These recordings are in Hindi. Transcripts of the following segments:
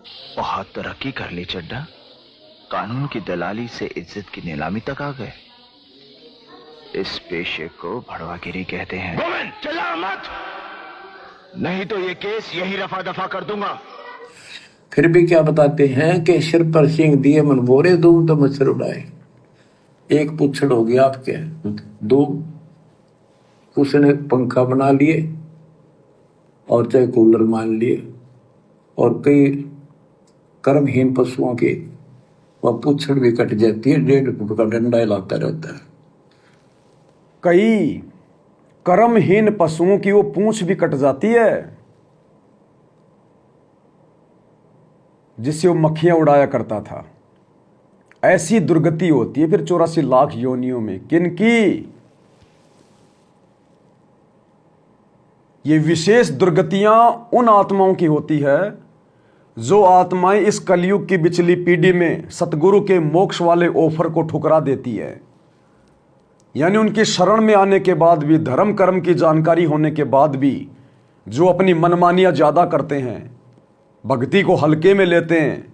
बहुत तरक्की कर ली चड्डा। कानून की दलाली से इज्जत की नीलामी तक आ गए। इस पेशे को भड़वागिरी कहते हैं। गोविंद चिल्ला मत, नहीं तो ये केस यही रफा दफा कर दूंगा। फिर भी क्या बताते हैं कि सिर पर सिंह दिए मन बोरे, दो तो मच्छर उड़ाए। एक पुच्छड़ हो गया आपके, दो उसने पंखा बना लिए और चाहे कूलर मान लिए, और कई कर्महीन पशुओं की वह पुच्छड़ भी कट जाती है, 1.5 फुट का डंडा हिलाता रहता है। कई कर्महीन पशुओं की वो पूंछ भी कट जाती है जिससे वो मक्खियां उड़ाया करता था। ऐसी दुर्गति होती है फिर 84 लाख योनियों में। किनकी? ये विशेष दुर्गतियां उन आत्माओं की होती है जो आत्माएं इस कलयुग की बिचली पीढ़ी में सतगुरु के मोक्ष वाले ऑफर को ठुकरा देती है। यानी उनकी शरण में आने के बाद भी, धर्म कर्म की जानकारी होने के बाद भी जो अपनी मनमानियां ज्यादा करते हैं, भक्ति को हल्के में लेते हैं,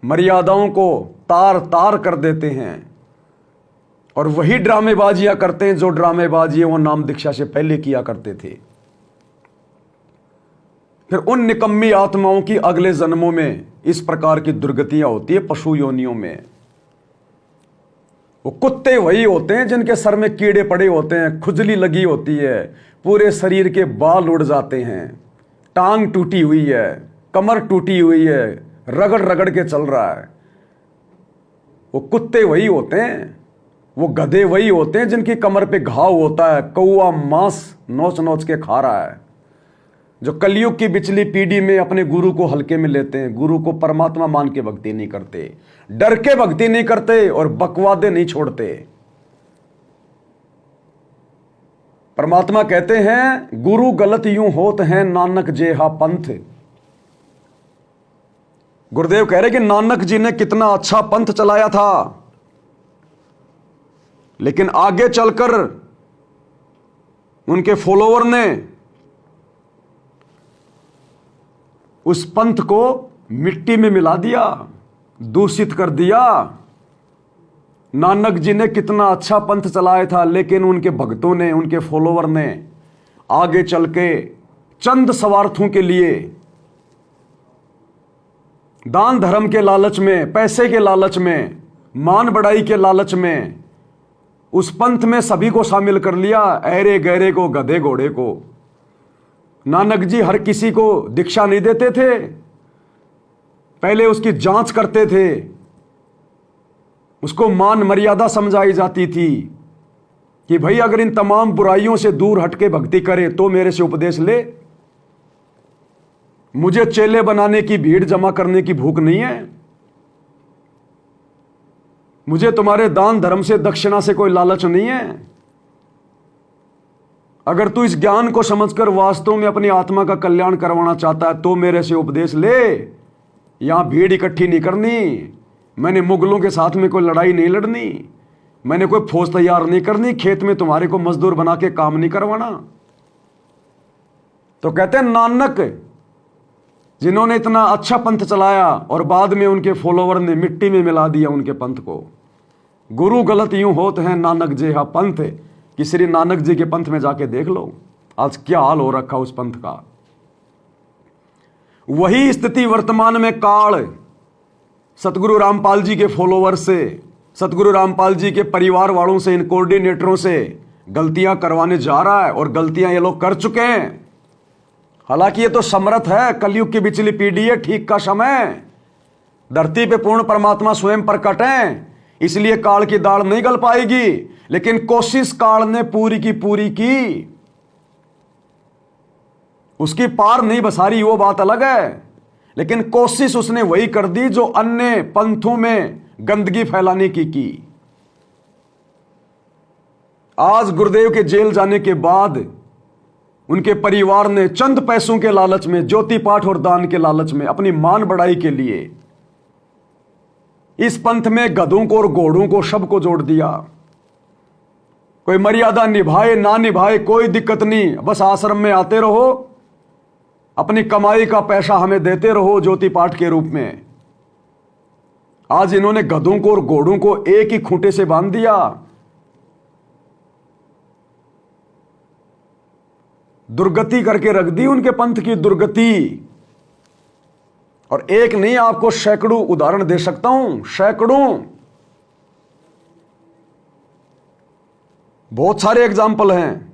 मर्यादाओं को तार तार कर देते हैं, और वही ड्रामेबाजियां करते हैं जो ड्रामेबाजी वो नाम दीक्षा से पहले किया करते थे। फिर उन निकम्मी आत्माओं की अगले जन्मों में इस प्रकार की दुर्गतियां होती है पशु योनियों में। वो कुत्ते वही होते हैं जिनके सर में कीड़े पड़े होते हैं, खुजली लगी होती है, पूरे शरीर के बाल उड़ जाते हैं, टांग टूटी हुई है, कमर टूटी हुई है, रगड़ रगड़ के चल रहा है। वो कुत्ते वही होते हैं, वो गधे वही होते हैं जिनकी कमर पे घाव होता है, कौआ मांस नोच नोच के खा रहा है। जो कलयुग की बिचली पीढ़ी में अपने गुरु को हल्के में लेते हैं, गुरु को परमात्मा मान के भक्ति नहीं करते, डर के भक्ति नहीं करते और बकवादे नहीं छोड़ते। परमात्मा कहते हैं गुरु गलत यूं होत हैं नानक जेहा पंथ। गुरुदेव कह रहे कि नानक जी ने कितना अच्छा पंथ चलाया था, लेकिन आगे चलकर उनके फॉलोवर ने उस पंथ को मिट्टी में मिला दिया, दूषित कर दिया। नानक जी ने कितना अच्छा पंथ चलाया था, लेकिन उनके भक्तों ने, उनके फॉलोवर ने आगे चल के चंद स्वार्थों के लिए, दान धर्म के लालच में, पैसे के लालच में, मान बढ़ाई के लालच में उस पंथ में सभी को शामिल कर लिया, ऐरे गहरे को, गधे घोड़े को। नानक जी हर किसी को दीक्षा नहीं देते थे, पहले उसकी जांच करते थे, उसको मान मर्यादा समझाई जाती थी कि भाई अगर इन तमाम बुराइयों से दूर हटके भक्ति करे तो मेरे से उपदेश ले। मुझे चेले बनाने की, भीड़ जमा करने की भूख नहीं है, मुझे तुम्हारे दान धर्म से, दक्षिणा से कोई लालच नहीं है। अगर तू इस ज्ञान को समझकर वास्तव में अपनी आत्मा का कल्याण करवाना चाहता है तो मेरे से उपदेश ले। यहां भीड़ इकट्ठी नहीं करनी, मैंने मुगलों के साथ में कोई लड़ाई नहीं लड़नी, मैंने कोई फौज तैयार नहीं करनी, खेत में तुम्हारे को मजदूर बना के काम नहीं करवाना। तो कहते हैं नानक जिन्होंने इतना अच्छा पंथ चलाया और बाद में उनके फॉलोवर ने मिट्टी में मिला दिया उनके पंथ को। गुरु गलत यूं होत हैं नानक जेहा पंथ, कि श्री नानक जी के पंथ में जाके देख लो आज क्या हाल हो रखा उस पंथ का। वही स्थिति वर्तमान में काल सतगुरु रामपाल जी के फॉलोवर से, सतगुरु रामपाल जी के परिवार वालों से, इन कोऑर्डिनेटरों से गलतियां करवाने जा रहा है, और गलतियां ये लोग कर चुके हैं। हालांकि ये तो समर्थ है, कलयुग की बिचली पीढ़ी है, ठीक का समय, धरती पे पूर्ण परमात्मा स्वयं प्रकट है, इसलिए काल की दाढ़ नहीं गल पाएगी, लेकिन कोशिश काल ने पूरी की पूरी की, उसकी पार नहीं बसारी वो बात अलग है, लेकिन कोशिश उसने वही कर दी जो अन्य पंथों में गंदगी फैलाने की। आज गुरुदेव के जेल जाने के बाद उनके परिवार ने चंद पैसों के लालच में, ज्योति पाठ और दान के लालच में, अपनी मान बढ़ाई के लिए इस पंथ में गधों को और घोड़ों को, सबको जोड़ दिया। कोई मर्यादा निभाए ना निभाए कोई दिक्कत नहीं, बस आश्रम में आते रहो, अपनी कमाई का पैसा हमें देते रहो ज्योति पाठ के रूप में। आज इन्होंने गधों को और घोड़ों को एक ही खूंटे से बांध दिया। दुर्गति करके रख दी उनके पंथ की दुर्गति। और एक नहीं, आपको सैकड़ों उदाहरण दे सकता हूं, सैकड़ों, बहुत सारे एग्जाम्पल हैं।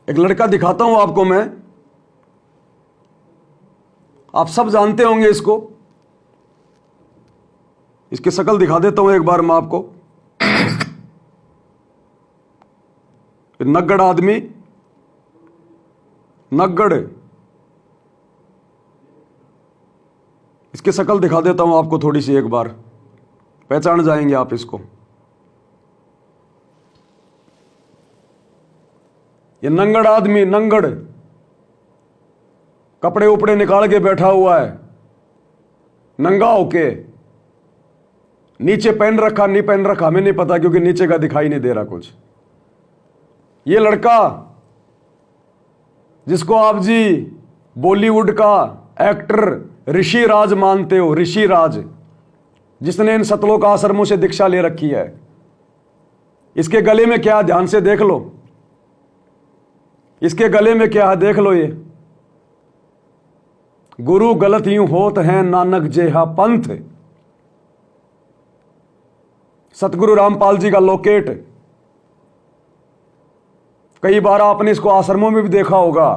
एक लड़का दिखाता हूं आपको मैं, आप सब जानते होंगे इसको। इसकी शक्ल दिखा देता हूं एक बार मैं आपको। नग्गड़ आदमी, नग्गड़, इसकी शक्ल दिखा देता हूं आपको थोड़ी सी, एक बार पहचान जाएंगे आप इसको। ये नंगड़ आदमी, नंगड़, कपड़े उपड़े निकाल के बैठा हुआ है नंगा होके। नीचे पहन रखा नहीं पहन रखा हमें नहीं पता, क्योंकि नीचे का दिखाई नहीं दे रहा कुछ। ये लड़का जिसको आप जी बॉलीवुड का एक्टर ऋषि राज मानते हो, ऋषि राज, जिसने इन सतलोक आश्रमों से दीक्षा ले रखी है, इसके गले में क्या, ध्यान से देख लो, इसके गले में क्या है, देख लो। ये गुरु गलत यूं होत हैं नानक जेहा पंथ, सतगुरु रामपाल जी का लॉकेट। कई बार आपने इसको आश्रमों में भी देखा होगा।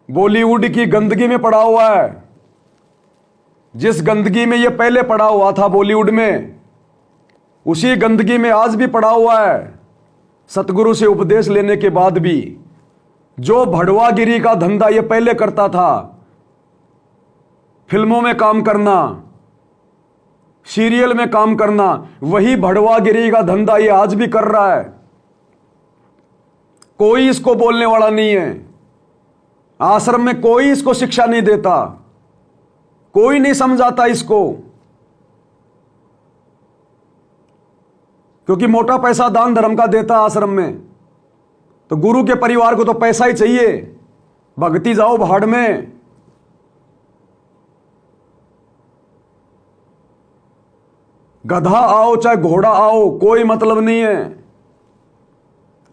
बॉलीवुड की गंदगी में पड़ा हुआ है। जिस गंदगी में ये पहले पड़ा हुआ था बॉलीवुड में, उसी गंदगी में आज भी पड़ा हुआ है। सतगुरु से उपदेश लेने के बाद भी जो भड़वागिरी का धंधा ये पहले करता था, फिल्मों में काम करना, सीरियल में काम करना, वही भड़वागिरी का धंधा ये आज भी कर रहा है। कोई इसको बोलने वाला नहीं है। आश्रम में कोई इसको शिक्षा नहीं देता, कोई नहीं समझाता इसको, क्योंकि मोटा पैसा दान धर्म का देता आश्रम में। तो गुरु के परिवार को तो पैसा ही चाहिए, भक्ति जाओ भाड़ में। गधा आओ चाहे घोड़ा आओ, कोई मतलब नहीं है।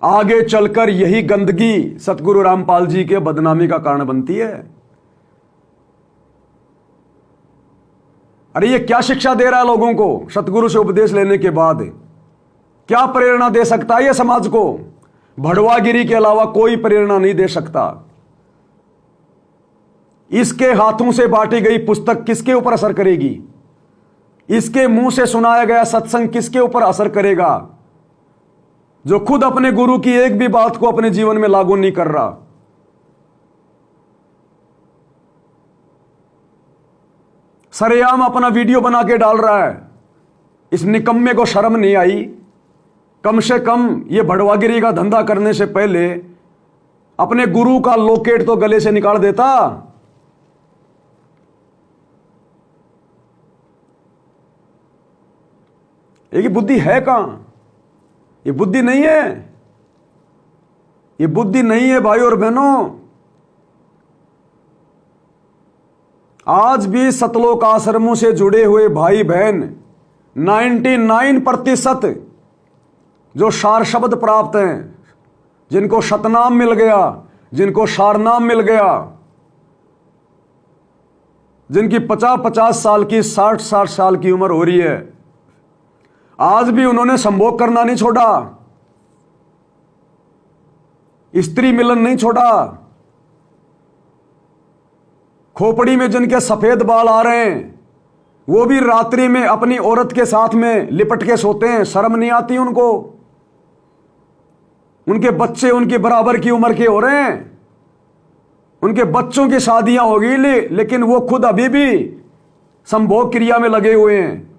आगे चलकर यही गंदगी सतगुरु रामपाल जी के बदनामी का कारण बनती है। अरे ये क्या शिक्षा दे रहा है लोगों को सतगुरु से उपदेश लेने के बाद? क्या प्रेरणा दे सकता है ये समाज को? भड़वागिरी के अलावा कोई प्रेरणा नहीं दे सकता। इसके हाथों से बांटी गई पुस्तक किसके ऊपर असर करेगी? इसके मुंह से सुनाया गया सत्संग किसके ऊपर असर करेगा, जो खुद अपने गुरु की एक भी बात को अपने जीवन में लागू नहीं कर रहा? सरेआम अपना वीडियो बना के डाल रहा है। इस निकम्मे को शर्म नहीं आई? कम से कम ये भड़वागिरी का धंधा करने से पहले अपने गुरु का लॉकेट तो गले से निकाल देता। ये बुद्धि है कहां? ये बुद्धि नहीं है, ये बुद्धि नहीं है भाई और बहनों। आज भी सतलोक आश्रमों से जुड़े हुए भाई बहन 99% जो सार शब्द प्राप्त हैं, जिनको शतनाम मिल गया, जिनको सारनाम मिल गया, जिनकी 50-50 साल की 60-60 साल की उम्र हो रही है, आज भी उन्होंने संभोग करना नहीं छोड़ा, स्त्री मिलन नहीं छोड़ा। खोपड़ी में जिनके सफेद बाल आ रहे हैं, वो भी रात्रि में अपनी औरत के साथ में लिपट के सोते हैं। शर्म नहीं आती उनको? उनके बच्चे उनके बराबर की उम्र के हो रहे हैं, उनके बच्चों की शादियां हो गई, लेकिन वो खुद अभी भी संभोग क्रिया में लगे हुए हैं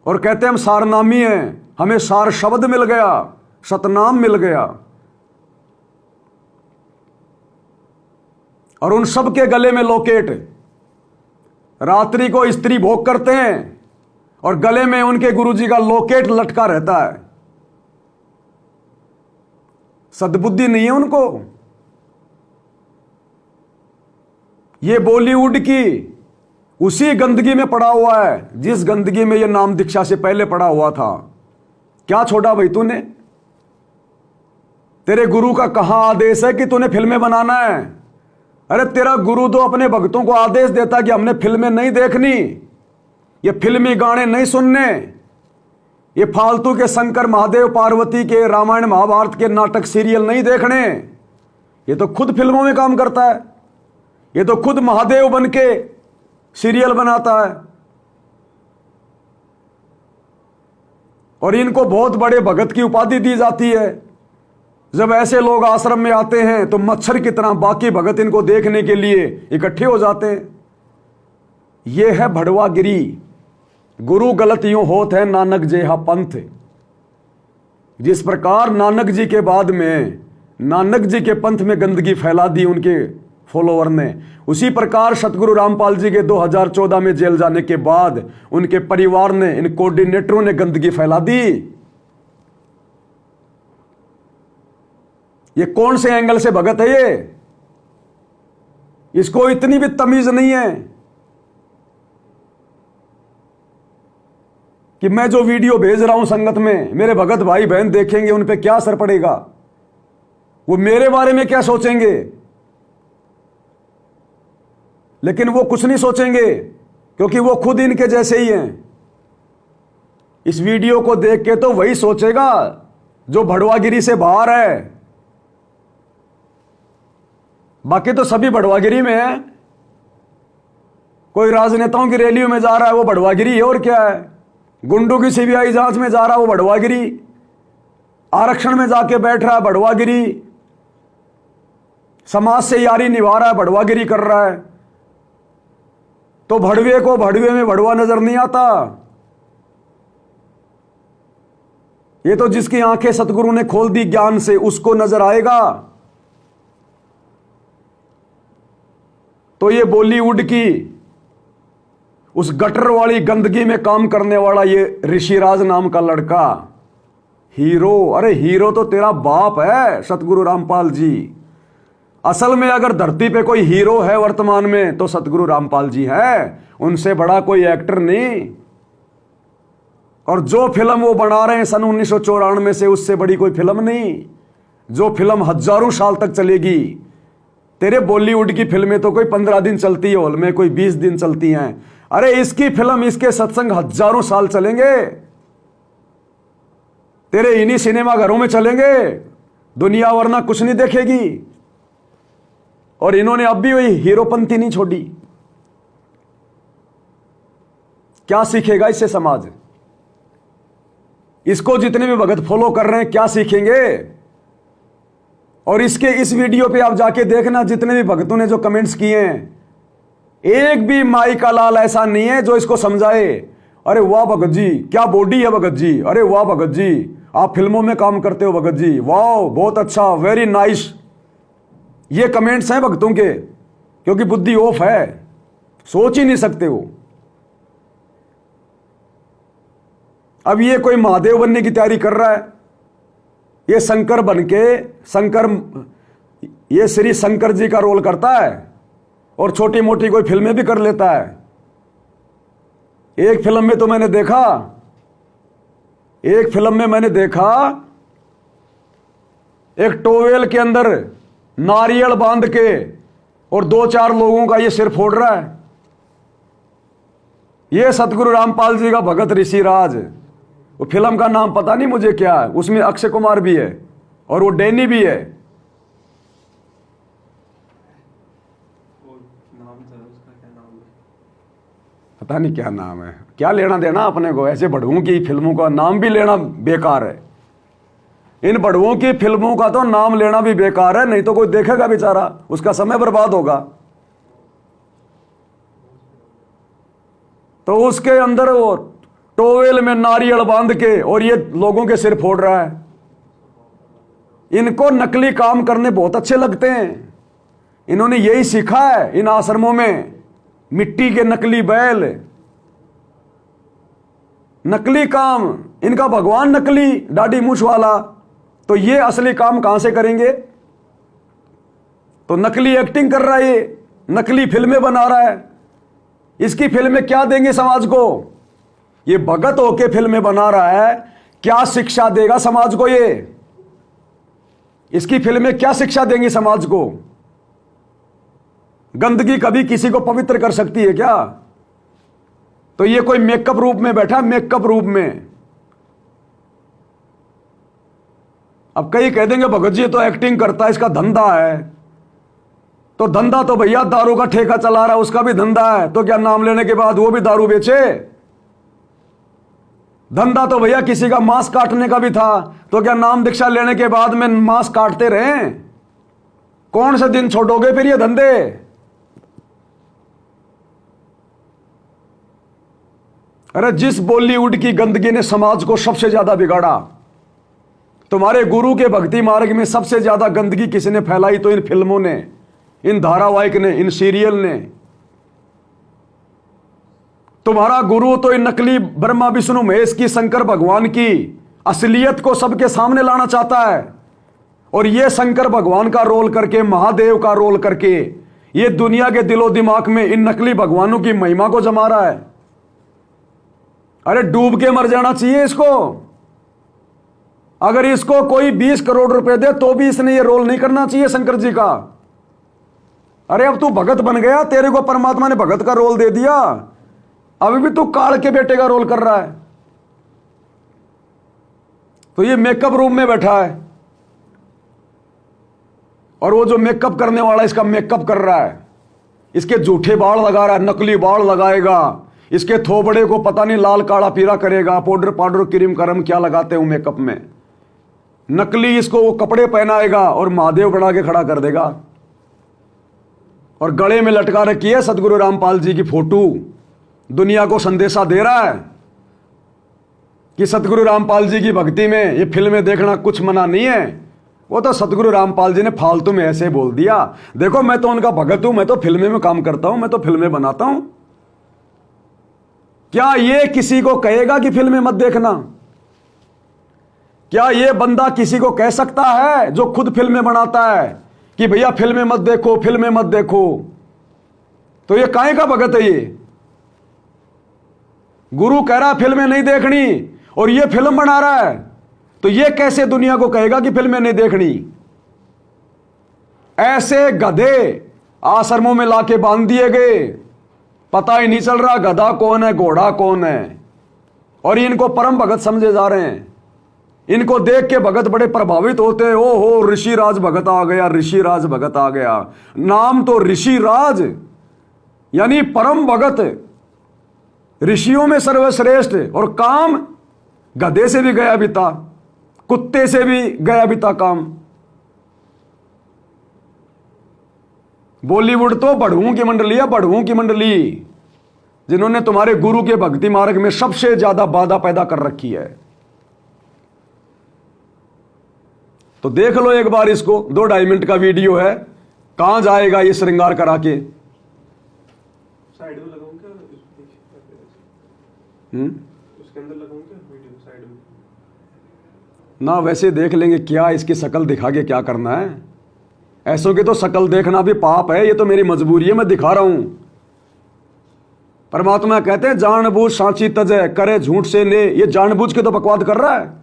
और कहते हैं हम सारनामी हैं, हमें सार शब्द मिल गया, सतनाम मिल गया। और उन सब के गले में लॉकेट। रात्रि को स्त्री भोग करते हैं और गले में उनके गुरुजी का लॉकेट लटका रहता है। सद्बुद्धि नहीं है उनको। ये बॉलीवुड की उसी गंदगी में पड़ा हुआ है जिस गंदगी में ये नाम दीक्षा से पहले पड़ा हुआ था। क्या छोड़ा भाई तूने? तेरे गुरु का कहां आदेश है कि तूने फिल्में बनाना है? अरे तेरा गुरु तो अपने भक्तों को आदेश देता कि हमने फिल्में नहीं देखनी, ये फिल्मी गाने नहीं सुनने, ये फालतू के शंकर महादेव पार्वती के रामायण महाभारत के नाटक सीरियल नहीं देखने। ये तो खुद फिल्मों में काम करता है, ये तो खुद महादेव बन के सीरियल बनाता है। और इनको बहुत बड़े भगत की उपाधि दी जाती है। जब ऐसे लोग आश्रम में आते हैं तो मच्छर की तरह बाकी भगत इनको देखने के लिए इकट्ठे हो जाते हैं। यह है भड़वागिरी। गुरु गलत यूं होत है नानक जेहा पंथ। जिस प्रकार नानक जी के बाद में नानक जी के पंथ में गंदगी फैला दी उनके फॉलोअर ने, उसी प्रकार सतगुरु रामपाल जी के 2014 में जेल जाने के बाद उनके परिवार ने, इन कोऑर्डिनेटरों ने गंदगी फैला दी। ये कौन से एंगल से भगत है ये? इसको इतनी भी तमीज नहीं है कि मैं जो वीडियो भेज रहा हूं संगत में मेरे भगत भाई बहन देखेंगे, उन पे क्या असर पड़ेगा, वो मेरे बारे में क्या सोचेंगे। लेकिन वो कुछ नहीं सोचेंगे क्योंकि वो खुद इनके जैसे ही हैं। इस वीडियो को देख के तो वही सोचेगा जो भड़वागिरी से बाहर है। बाकी तो सभी भड़वागिरी में है। कोई राजनेताओं की रैलियों में जा रहा है वो भड़वागिरी है, और क्या है। गुंडों की सीबीआई जांच में जा रहा है वो भड़वागिरी, आरक्षण में जाके बैठ रहा है भड़वागिरी, समाज से यारी निभा रहा है भड़वागिरी कर रहा है। तो भड़वे को भड़वे में भड़वा नजर नहीं आता। ये तो जिसकी आंखें सतगुरु ने खोल दी ज्ञान से उसको नजर आएगा। तो ये बॉलीवुड की उस गटर वाली गंदगी में काम करने वाला ये ऋषिराज नाम का लड़का हीरो, अरे हीरो तो तेरा बाप है सतगुरु रामपाल जी। असल में अगर धरती पे कोई हीरो है वर्तमान में तो सतगुरु रामपाल जी है, उनसे बड़ा कोई एक्टर नहीं। और जो फिल्म वो बना रहे हैं सन 1994 से, उससे बड़ी कोई फिल्म नहीं। जो फिल्म हजारों साल तक चलेगी। तेरे बॉलीवुड की फिल्में तो कोई 15 दिन चलती है हॉल में, कोई 20 दिन चलती हैं। अरे इसकी फिल्म, इसके सत्संग हजारों साल चलेंगे। तेरे इन्हीं सिनेमा घरों में चलेंगे, दुनिया वरना कुछ नहीं देखेगी। और इन्होंने अब भी वही हीरोपंथी नहीं छोड़ी। क्या सीखेगा इससे समाज? इसको जितने भी भगत फॉलो कर रहे हैं क्या सीखेंगे? और इसके इस वीडियो पे आप जाके देखना, जितने भी भक्तों ने जो कमेंट्स किए हैं, एक भी माई का लाल ऐसा नहीं है जो इसको समझाए अरे वाह भगत जी क्या बॉडी है भगत जी, अरे वाह भगत जी आप फिल्मों में काम करते हो भगत जी, वाह बहुत अच्छा, वेरी नाइस। ये कमेंट्स हैं भक्तों के, क्योंकि बुद्धि ऑफ है, सोच ही नहीं सकते हो। अब ये कोई महादेव बनने की तैयारी कर रहा है, ये शंकर बन के ये श्री शंकर जी का रोल करता है और छोटी मोटी कोई फिल्में भी कर लेता है। एक फिल्म में तो मैंने देखा, एक फिल्म में मैंने देखा एक टोवेल के अंदर नारियल बांध के और 2-4 लोगों का ये सिर फोड़ रहा है। ये सतगुरु रामपाल जी का भगत ऋषिराज। वो फिल्म का नाम पता नहीं मुझे क्या है, उसमें अक्षय कुमार भी है और वो डैनी भी है। पता नहीं क्या नाम है, क्या लेना देना अपने को। ऐसे बड़ुओं की फिल्मों का नाम भी लेना बेकार है। इन बड़ुओं की फिल्मों का तो नाम लेना भी बेकार है, नहीं तो कोई देखेगा बेचारा, उसका समय बर्बाद होगा। तो उसके अंदर वो टोवेल में नारियल बांध के और ये लोगों के सिर फोड़ रहा है। इनको नकली काम करने बहुत अच्छे लगते हैं। इन्होंने यही सीखा है इन आश्रमों में, मिट्टी के नकली बैल, नकली काम। इनका भगवान नकली दाढ़ी मूछ वाला, तो ये असली काम कहां से करेंगे? तो नकली एक्टिंग कर रहा है, ये नकली फिल्में बना रहा है। इसकी फिल्में क्या देंगे समाज को? ये भगत होके फिल्में बना रहा है, क्या शिक्षा देगा समाज को? ये इसकी फिल्में क्या शिक्षा देंगी समाज को? गंदगी कभी किसी को पवित्र कर सकती है क्या? तो ये कोई मेकअप रूप में बैठा, मेकअप रूप में। अब कई कह देंगे भगत जी तो एक्टिंग करता है, इसका धंधा है। तो धंधा तो भैया दारू का ठेका चला रहा है, उसका भी धंधा है। तो क्या नाम लेने के बाद वो भी दारू बेचे? धंधा तो भैया किसी का मांस काटने का भी था। तो क्या नाम दीक्षा लेने के बाद में मांस काटते रहे? कौन से दिन छोड़ोगे फिर ये धंधे? अरे जिस बॉलीवुड की गंदगी ने समाज को सबसे ज्यादा बिगाड़ा, तुम्हारे गुरु के भक्ति मार्ग में सबसे ज्यादा गंदगी किसने फैलाई? तो इन फिल्मों ने, इन धारावाहिक ने, इन सीरियल ने। तुम्हारा गुरु तो इन नकली ब्रह्मा विष्णु महेश की, शंकर भगवान की असलियत को सबके सामने लाना चाहता है। और ये शंकर भगवान का रोल करके, महादेव का रोल करके, ये दुनिया के दिलो दिमाग में इन नकली भगवानों की महिमा को जमा रहा है। अरे डूब के मर जाना चाहिए इसको। अगर इसको कोई 20 करोड़ रुपए दे तो भी इसने ये रोल नहीं करना चाहिए शंकर जी का। अरे अब तू भगत बन गया, तेरे को परमात्मा ने भगत का रोल दे दिया, अभी भी तू काल के बेटे का रोल कर रहा है। तो ये मेकअप रूम में बैठा है, और वो जो मेकअप करने वाला इसका मेकअप कर रहा है, इसके झूठे बाल लगा रहा है, नकली बाल लगाएगा, इसके थोबड़े को पता नहीं लाल काला पीला करेगा, पाउडर पाउडर क्रीम करम क्या लगाते हो मेकअप में, नकली इसको वो कपड़े पहनाएगा और महादेव बना के खड़ा कर देगा। और गले में लटका रखी है सतगुरु रामपाल जी की फोटो। दुनिया को संदेशा दे रहा है कि सतगुरु रामपाल जी की भक्ति में ये फिल्में देखना कुछ मना नहीं है। वो तो सतगुरु रामपाल जी ने फालतू में ऐसे बोल दिया, देखो मैं तो उनका भगत हूं, मैं तो फिल्में में काम करता हूं, मैं तो फिल्में बनाता हूं। क्या ये किसी को कहेगा कि फिल्में मत देखना? क्या ये बंदा किसी को कह सकता है जो खुद फिल्में बनाता है कि भैया फिल्में मत देखो, फिल्में मत देखो? तो ये काहे का भगत है? ये गुरु कह रहा है फिल्में नहीं देखनी और ये फिल्म बना रहा है, तो ये कैसे दुनिया को कहेगा कि फिल्में नहीं देखनी? ऐसे गधे आश्रमों में लाके बांध दिए गए, पता ही नहीं चल रहा गधा कौन है, घोड़ा कौन है। और इनको परम भगत समझे जा रहे हैं। इनको देख के भगत बड़े प्रभावित होते हैं, ओ हो ऋषिराज भगत आ गया, ऋषिराज भगत आ गया। नाम तो ऋषिराज यानी परम भगत, ऋषियों में सर्वश्रेष्ठ, और काम गधे से भी गया बीता, कुत्ते से भी गया बीता काम। बॉलीवुड तो बढ़ुओं की मंडली है, बढ़ुओं की मंडली, जिन्होंने तुम्हारे गुरु के भक्ति मार्ग में सबसे ज्यादा बाधा पैदा कर रखी है। तो देख लो एक बार इसको, 2-2.5 मिनट का वीडियो है, कहां जाएगा ये श्रृंगार करा के। साइड में लगाऊं क्या? उसके अंदर लगाऊं क्या वीडियो साइड में? ना वैसे देख लेंगे, क्या इसकी शक्ल दिखा के क्या करना है? ऐसों की तो शक्ल देखना भी पाप है, ये तो मेरी मजबूरी है, मैं दिखा रहा हूं। परमात्मा कहते हैं जानबूझ सांची तजय करे झूठ से ने, ये जानबूझ के तो बकवाद कर रहा है।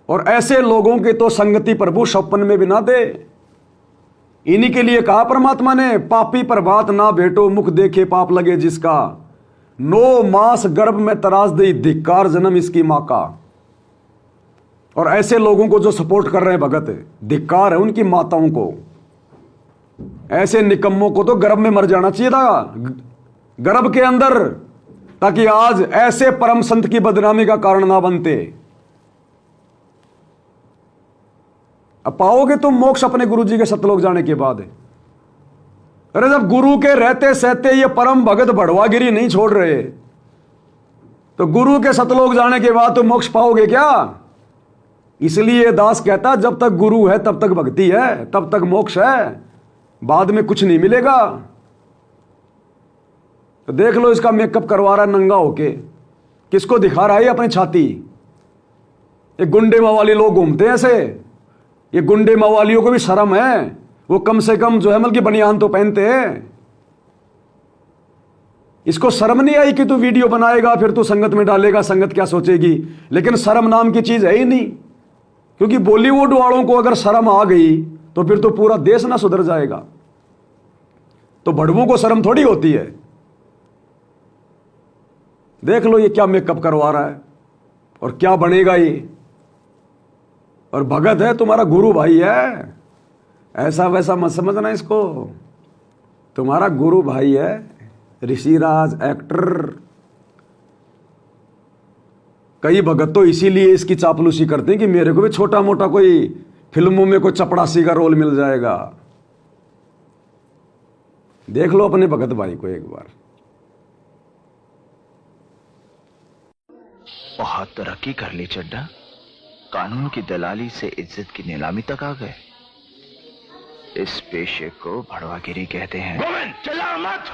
और ऐसे लोगों की तो संगति प्रभु सपन में भी ना दे। इन्हीं के लिए कहा परमात्मा ने, पापी प्रभात ना भेटो मुख देखे पाप लगे जिसका, 9 मास गर्भ में तराश दी धिक्कार जन्म इसकी मां का। और ऐसे लोगों को जो सपोर्ट कर रहे हैं भगत, धिक्कार है उनकी माताओं को। ऐसे निकम्मों को तो गर्भ में मर जाना चाहिए था, गर्भ के अंदर, ताकि आज ऐसे परम संत की बदनामी का कारण ना बनते। अब पाओगे तुम मोक्ष अपने गुरु जी के सतलोक जाने के बाद। अरे जब गुरु के रहते सहते ये परम भगत भड़वागिरी नहीं छोड़ रहे, तो गुरु के सतलोक जाने के बाद तुम मोक्ष पाओगे क्या? इसलिए दास कहता जब तक गुरु है तब तक भक्ति है, तब तक मोक्ष है, बाद में कुछ नहीं मिलेगा। तो देख लो इसका मेकअप करवा रहा है नंगा होके, किसको दिखा रहा है अपनी छाती? ये गुंडे मवाली लोग घूमते हैं ऐसे। ये गुंडे मवालियों को भी शर्म है, वो कम से कम जो है मतलब कि बनियान तो पहनते हैं। इसको शर्म नहीं आई कि तू वीडियो बनाएगा फिर तू संगत में डालेगा, संगत क्या सोचेगी। लेकिन शर्म नाम की चीज है ही नहीं, क्योंकि बॉलीवुड वालों को अगर शर्म आ गई तो फिर तो पूरा देश ना सुधर जाएगा। तो भड़वों को शर्म थोड़ी होती है। देख लो ये क्या मेकअप करवा रहा है और क्या बनेगा ये। और भगत है, तुम्हारा गुरु भाई है, ऐसा वैसा मत समझना इसको। तुम्हारा गुरु भाई है, ऋषिराज एक्टर। कई भगत तो इसीलिए इसकी चापलूसी करते हैं कि मेरे को भी छोटा मोटा कोई फिल्मों में कोई चपड़ासी का रोल मिल जाएगा। देख लो अपने भगत भाई को एक बार। बहुत तरक्की कर ली चड्डा, कानून की दलाली से इज्जत की नीलामी तक आ गए। इस पेशे को भड़वागिरी कहते हैं। गोविंद चिल्ला मत,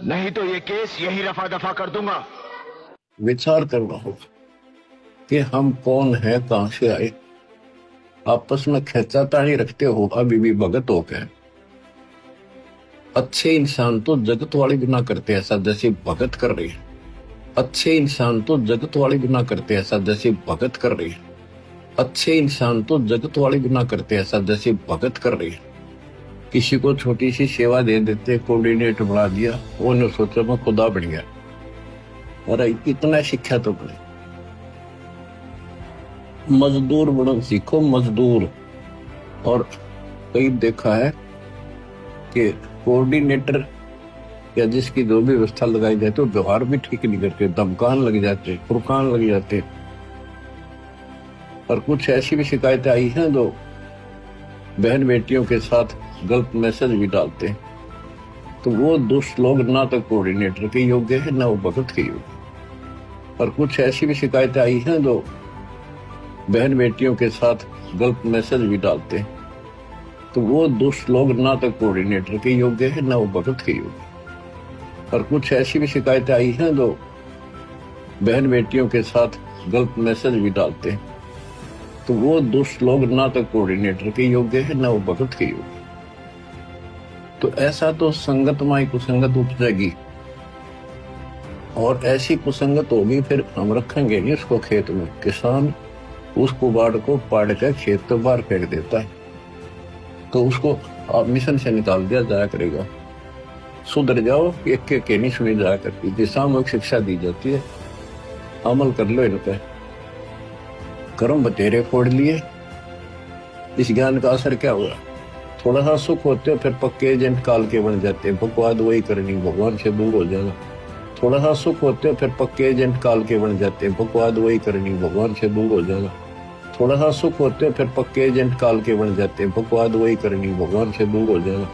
नहीं तो ये केस यही रफा दफा कर दूंगा। विचार करना होगा कि हम कौन है, कहां से आए। आपस में खेचातानी रखते हो अभी भी भगत हो गए। अच्छे इंसान तो जगत वाले भी ना करते ऐसा जैसे भगत कर रहे हैं। अच्छे इंसान तो जगत वाले भी ना करते ऐसा जैसे भगत कर रहे हैं। अच्छे इंसान तो जगत वाले भी ना करते ऐसा जैसे भगत कर रहे हैं। किसी को छोटी सी सेवा दे देते, कोऑर्डिनेटर बना दिया, वो ने सोचा मैं खुदा बन गया। अरे इतना शिक्षा तो बने, मजदूर बनो सीखो, मजदूर। और कई देखा है कि कोऑर्डिनेटर या जिसकी जो भी व्यवस्था लगाई जाती है व्यवहार भी ठीक नहीं करते, धमकान लग जाते, फुरकान लग जाते। और कुछ ऐसी भी शिकायतें आई हैं जो बहन बेटियों के साथ गलत मैसेज भी डालते हैं। तो वो दुष्ट लोग ना तो कोऑर्डिनेटर के योग्य है ना वो भगत के योग्य। और कुछ ऐसी भी शिकायतें आई हैं जो बहन बेटियों के साथ गलत मैसेज भी डालते हैं। तो वो दुष्ट लोग ना तो कोऑर्डिनेटर के योग्य है ना वो भगत के योग्य। और कुछ ऐसी भी शिकायतें आई हैं जो बहन बेटियों के साथ गलत मैसेज भी डालते हैं। तो वो दुष्ट लोग ना तो कोऑर्डिनेटर के योग्य है ना वो भगत के योग्य। तो ऐसा तो संगत माई कुसंगत उपजेगी, और ऐसी कुसंगत होगी फिर हम रखेंगे नहीं उसको खेत में। किसान उस कुबाड़ को पाड़ कर खेत तो बाहर फेंक देता है, तो उसको आप मिशन से निकाल दिया जाया करेगा। सुधर जाओ, एक के नहीं सुनी जाया करती थी। सामूहिक शिक्षा दी जाती है, अमल कर लो इन पे। कर्म बतेरे फोड़ लिए, इस ज्ञान का असर क्या हुआ? थोड़ा सा सुख होते हो फिर पक्के एजेंट काल के बन जाते हैं। बकवाद वही करनी, भगवान से दूर हो जाना। थोड़ा सा सुख होते हो फिर पक्के एजेंट काल के बन जाते हैं। बकवाद वही करनी, भगवान से दूर हो जाना। थोड़ा सा सुख होते हो फिर पक्के एजेंट काल के बन जाते हैं। बकवाद वही करनी, भगवान से दूर हो जाना।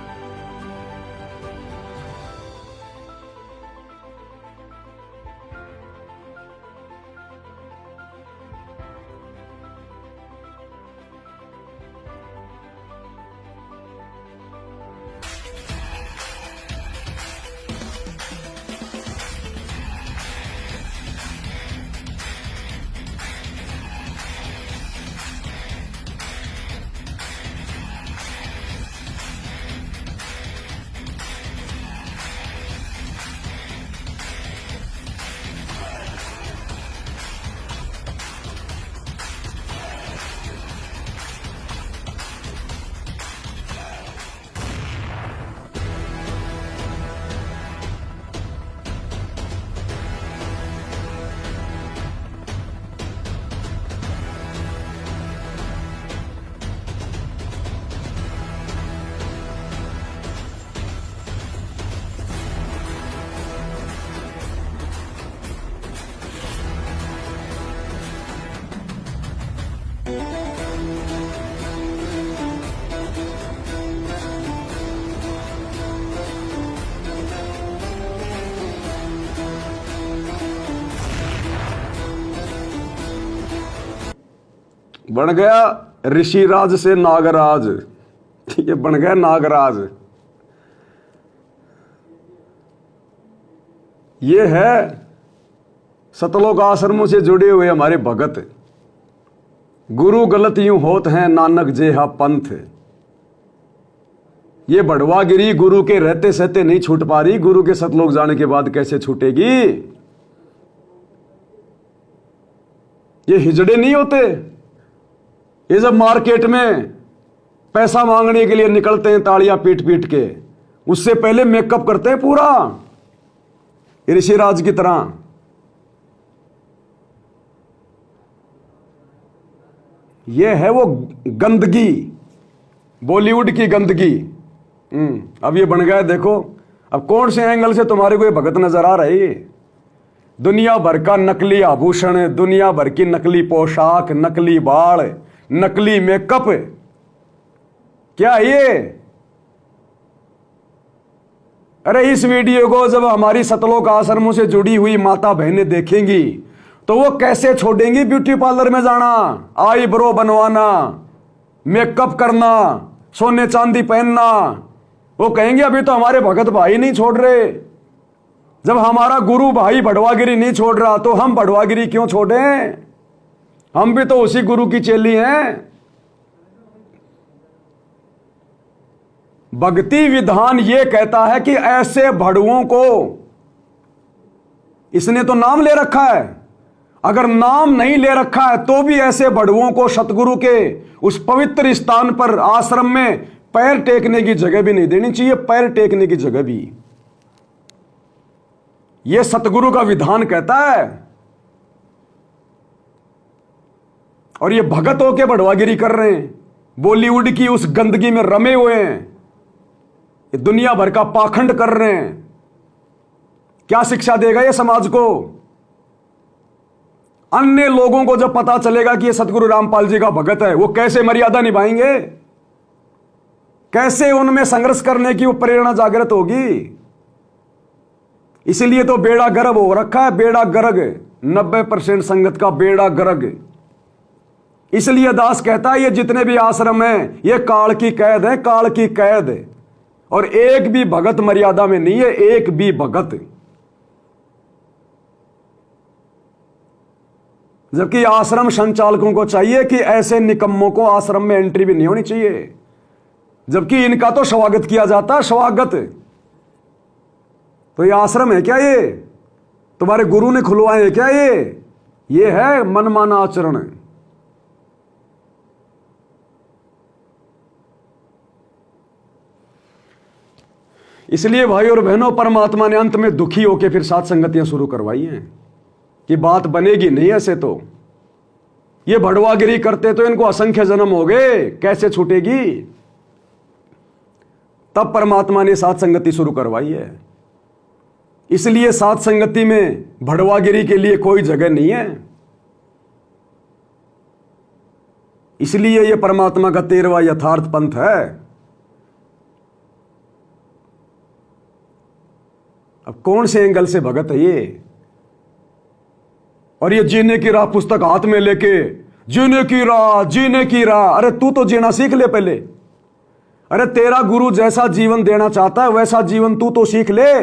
बन गया ऋषिराज से नागराज। ये बन गया नागराज। ये है सतलोक आश्रमों से जुड़े हुए हमारे भगत। गुरु गलत यूं होत हैं नानक जेहा पंथ। ये बड़वागिरी गुरु के रहते सहते नहीं छूट पा रही, गुरु के सतलोक जाने के बाद कैसे छूटेगी? ये हिजड़े नहीं होते, ये जब मार्केट में पैसा मांगने के लिए निकलते हैं तालियां पीट पीट के, उससे पहले मेकअप करते हैं पूरा ऋषिराज की तरह। ये है वो गंदगी, बॉलीवुड की गंदगी। अब ये बन गया, देखो अब कौन से एंगल से तुम्हारे को ये भगत नजर आ रही है। दुनिया भर का नकली आभूषण, दुनिया भर की नकली पोशाक, नकली बाल, नकली मेकअप, क्या ये? अरे इस वीडियो को जब हमारी सतलोक आश्रमों से जुड़ी हुई माता बहनें देखेंगी तो वो कैसे छोड़ेंगी ब्यूटी पार्लर में जाना, आईब्रो बनवाना, मेकअप करना, सोने चांदी पहनना। वो कहेंगे अभी तो हमारे भगत भाई नहीं छोड़ रहे। जब हमारा गुरु भाई बड़वागिरी नहीं छोड़ रहा तो हम बड़वागिरी क्यों छोड़ें? हम भी तो उसी गुरु की चेली हैं। भक्ति विधान ये कहता है कि ऐसे भड़ुओं को, इसने तो नाम ले रखा है, अगर नाम नहीं ले रखा है तो भी ऐसे भड़ुओं को सतगुरु के उस पवित्र स्थान पर आश्रम में पैर टेकने की जगह भी नहीं देनी चाहिए, पैर टेकने की जगह भी। यह सतगुरु का विधान कहता है। और ये भगत होके बड़वागिरी कर रहे हैं, बॉलीवुड की उस गंदगी में रमे हुए हैं, ये दुनिया भर का पाखंड कर रहे हैं। क्या शिक्षा देगा ये समाज को? अन्य लोगों को जब पता चलेगा कि ये सतगुरु रामपाल जी का भगत है, वो कैसे मर्यादा निभाएंगे? कैसे उनमें संघर्ष करने की वो प्रेरणा जागृत होगी? इसलिए तो बेड़ा गर्क हो रखा है, बेड़ा गर्क, 90% संगत का बेड़ा गर्क। इसलिए दास कहता है ये जितने भी आश्रम हैं ये काल की कैद है, काल की कैद। और एक भी भगत मर्यादा में नहीं है, एक भी भगत। जबकि आश्रम संचालकों को चाहिए कि ऐसे निकम्मों को आश्रम में एंट्री भी नहीं होनी चाहिए, जबकि इनका तो स्वागत किया जाता है, स्वागत। तो ये आश्रम है क्या? ये तुम्हारे गुरु ने खुलवाए हैं क्या? ये है मनमाना आचरण। इसलिए भाई और बहनों, परमात्मा ने अंत में दुखी होकर फिर सात संगतियां शुरू करवाई हैं कि बात बनेगी नहीं ऐसे। तो ये भड़वागिरी करते तो इनको असंख्य जन्म हो गए, कैसे छूटेगी? तब परमात्मा ने सात संगति शुरू करवाई है। इसलिए सात संगति में भड़वागिरी के लिए कोई जगह नहीं है। इसलिए यह परमात्मा का 13वां यथार्थ पंथ है। अब कौन से एंगल से भगत है ये? और ये जीने की राह पुस्तक हाथ में लेके, जीने की राह, जीने की राह। अरे तू तो जीना सीख ले पहले। अरे तेरा गुरु जैसा जीवन देना चाहता है वैसा जीवन तू तो सीख ले।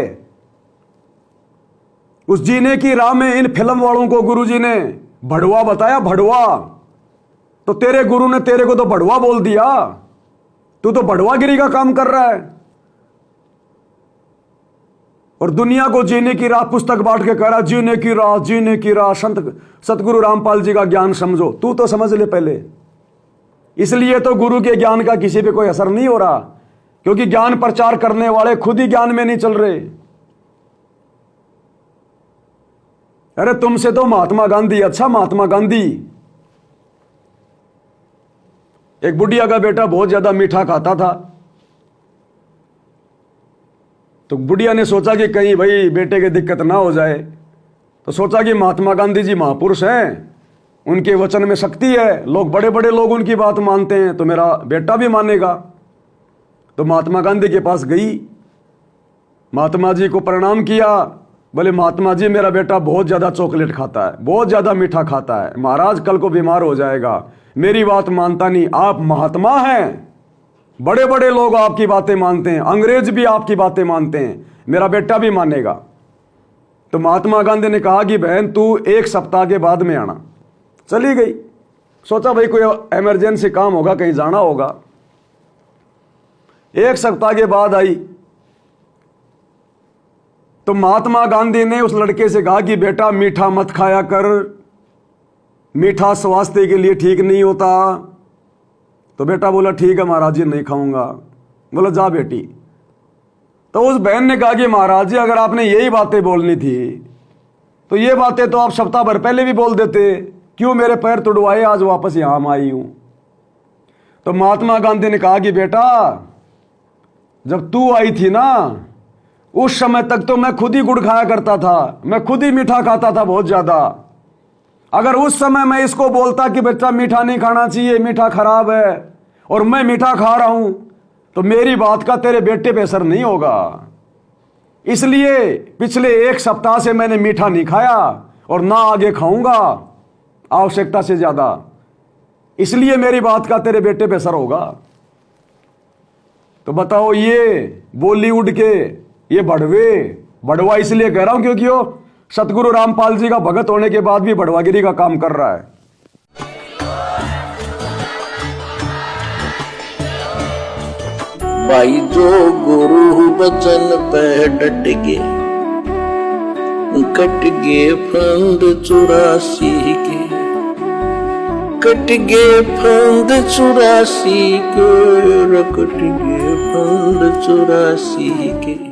उस जीने की राह में इन फिल्म वालों को गुरुजी ने भड़वा बताया, भड़वा। तो तेरे गुरु ने तेरे को तो भड़वा बोल दिया। तू तो भड़वागिरी का काम कर रहा है और दुनिया को जीने की राह पुस्तक बांट के कह रहा जीने की राह, जीने की राह। संत सतगुरु रामपाल जी का ज्ञान समझो। तू तो समझ ले पहले। इसलिए तो गुरु के ज्ञान का किसी पे कोई असर नहीं हो रहा, क्योंकि ज्ञान प्रचार करने वाले खुद ही ज्ञान में नहीं चल रहे। अरे तुमसे तो महात्मा गांधी अच्छा। महात्मा गांधी, एक बुढ़िया का बेटा बहुत ज्यादा मीठा खाता था, तो बुढ़िया ने सोचा कि कहीं भाई बेटे की दिक्कत ना हो जाए, तो सोचा कि महात्मा गांधी जी महापुरुष हैं, उनके वचन में शक्ति है, लोग बड़े बड़े लोग उनकी बात मानते हैं, तो मेरा बेटा भी मानेगा। तो महात्मा गांधी के पास गई, महात्मा जी को प्रणाम किया। बोले महात्मा जी मेरा बेटा बहुत ज़्यादा चॉकलेट खाता है, बहुत ज़्यादा मीठा खाता है, महाराज कल को बीमार हो जाएगा, मेरी बात मानता नहीं। आप महात्मा हैं, बड़े बड़े लोग आपकी बातें मानते हैं, अंग्रेज भी आपकी बातें मानते हैं, मेरा बेटा भी मानेगा। तो महात्मा गांधी ने कहा कि बहन तू 1 सप्ताह के बाद में आना। चली गई। सोचा भाई कोई इमरजेंसी काम होगा, कहीं जाना होगा। 1 सप्ताह के बाद आई तो महात्मा गांधी ने उस लड़के से कहा कि बेटा मीठा मत खाया कर, मीठा स्वास्थ्य के लिए ठीक नहीं होता। तो बेटा बोला ठीक है महाराज जी, नहीं खाऊंगा। बोला जा बेटी। तो उस बहन ने कहा कि महाराज जी अगर आपने यही बातें बोलनी थी तो ये बातें तो आप सप्ताह भर पहले भी बोल देते, क्यों मेरे पैर तुड़वाए, आज वापस यहां आई हूं। तो महात्मा गांधी ने कहा कि बेटा जब तू आई थी ना उस समय तक तो मैं खुद ही गुड़ खाया करता था, मैं खुद ही मीठा खाता था बहुत ज्यादा। अगर उस समय मैं इसको बोलता कि बच्चा मीठा नहीं खाना चाहिए, मीठा खराब है, और मैं मीठा खा रहा हूं, तो मेरी बात का तेरे बेटे पे असर नहीं होगा। इसलिए पिछले 1 सप्ताह से मैंने मीठा नहीं खाया और ना आगे खाऊंगा आवश्यकता से ज्यादा, इसलिए मेरी बात का तेरे बेटे पे असर होगा। तो बताओ ये बॉलीवुड के ये बढ़वा इसलिए कह रहा हूं क्योंकि वो सतगुरु रामपाल जी का भगत होने के बाद भी बढ़वागिरी का काम कर रहा है। भाई जो गुरु बचन पे डट गे, कट गे फंद 84 के, कट गे फंद 84 के, कट गे फंद 84 के।